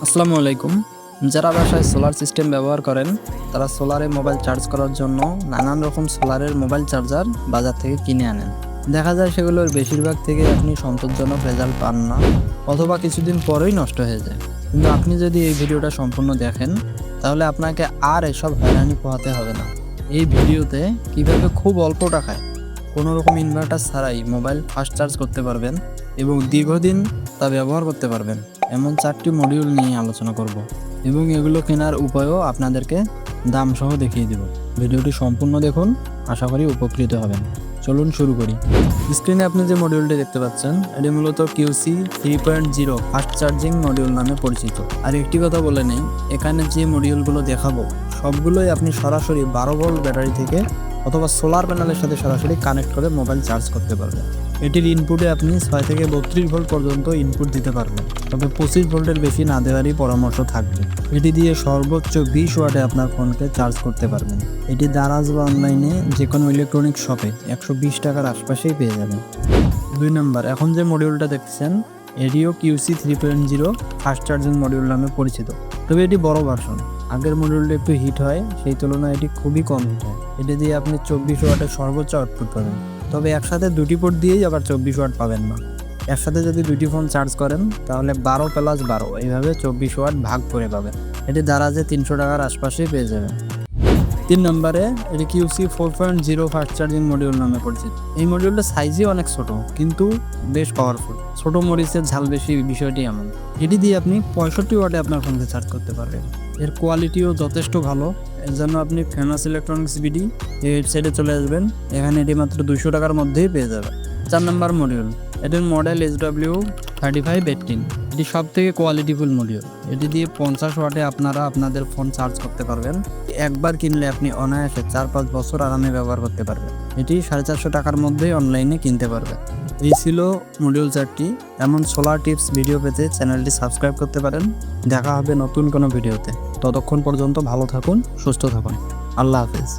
আসসালামু আলাইকুম। যারা বাসায় সোলার সিস্টেম ব্যবহার করেন তারা সোলারে মোবাইল চার্জ করার জন্য নানান রকম সোলারের মোবাইল চার্জার বাজার থেকে কিনে আনেন। দেখা যায় সেগুলোর বেশিরভাগ থেকে আপনি সন্তোষজনক রেজাল্ট পান না, অথবা কিছুদিন পরেই নষ্ট হয়ে যায়। কিন্তু আপনি যদি এই ভিডিওটা সম্পূর্ণ দেখেন তাহলে আপনাকে আর এসব হয়রানি পোহাতে হবে না। এই ভিডিওতে কিভাবে খুব অল্প টাকায় কোনো রকম ইনভার্টার ছাড়াই মোবাইল ফাস্ট চার্জ করতে পারবেন এবং দীর্ঘদিন তা ব্যবহার করতে পারবেন, এমন 4টি মডিউল নিয়ে আলোচনা করব এবং এগুলো কেনার উপায়ও আপনাদেরকে দাম সহ দেখিয়ে দেব। ভিডিওটি সম্পূর্ণ দেখুন, আশা করি উপকৃত হবেন। চলুন শুরু করি। স্ক্রিনে আপনি যে মডিউলটি দেখতে পাচ্ছেন এটি মূলত QC 3.0 ফাস্ট চার্জিং মডিউল নামে পরিচিত। আর একটি কথা বলে নেই, এখানে যে মডিউলগুলো দেখাবো সবগুলোই আপনি সরাসরি 12 ভোল্ট ব্যাটারি থেকে অথবা সোলার প্যানেলের সাথে সরাসরি কানেক্ট করে মোবাইল চার্জ করতে পারবেন। এটির ইনপুটে আপনি 6 থেকে 32 ভোল্ট পর্যন্ত ইনপুট দিতে পারবেন, তবে 25 ভোল্টের বেশি না দেওয়ারই পরামর্শ থাকবে। এটি দিয়ে সর্বোচ্চ 20 ওয়াটে আপনার ফোনকে চার্জ করতে পারবেন। এটি দারাজ বা অনলাইনে যে কোনো ইলেকট্রনিক শপে 120 টাকার আশপাশেই পেয়ে যাবেন। 2 নম্বর, এখন যে মডিউলটা দেখছেন এটিও QC 3.0 ফাস্ট চার্জিং মডিউল নামে পরিচিত, তবে এটি বড় ভার্সন। আগের মডিউলটা একটু হিট হয়, সেই তুলনায় এটি খুবই কম হিট হয়। এটি দিয়ে আপনি 24 ওয়াটের সর্বোচ্চ আউটপুট পাবেন, তবে একসাথে দুটি পোর্ট দিয়েই আবার 24 ওয়াট পাবেন না। একসাথে যদি দুটি ফোন চার্জ করেন তাহলে 12 + 12 এইভাবে 24 ওয়াট ভাগ করে পাবেন। এটি দারাজে 300 টাকার আশপাশেই পেয়ে যাবেন। 3 নম্বরে এটি QC 4.0 ফাস্ট চার্জিং মডিউল নামে পরিচিত। এই মডিউলটা সাইজই অনেক ছোট কিন্তু বেশ পাওয়ারফুল। ছোট মরিচের ঝাল বেশি, বিষয়টি এমন। এটি দিয়ে আপনি 65 ওয়াটে আপনার ফোনকে চার্জ করতে পারবেন। এর কোয়ালিটিও যথেষ্ট ভালো, এর জন্য আপনি ফেমাস ইলেকট্রনিক্স বিডি এই ওয়েবসাইটে চলে আসবেন, এখানে এটি মাত্র 200 টাকার মধ্যেই পেয়ে যাবেন। 4 নম্বর মডিউল, এটির মডেল SW3518। এটি সব থেকে কোয়ালিটিফুল মডিউল। এটি দিয়ে 50 ওয়াটে আপনারা আপনাদের ফোন চার্জ করতে পারবেন। একবার কিনলে আপনি অনায়াসে 4-5 বছর আরামে ব্যবহার করতে পারবেন। এটি 450 টাকার মধ্যেই অনলাইনে কিনতে পারবেন। এই ছিল মডিউল 4টি। এমন সোলার টিপস ভিডিও পেতে চ্যানেলটি সাবস্ক্রাইব করতে পারেন। দেখা হবে নতুন কোনো ভিডিওতে। ততক্ষণ পর্যন্ত ভালো থাকুন, সুস্থ থাকুন। আল্লাহ হাফেজ।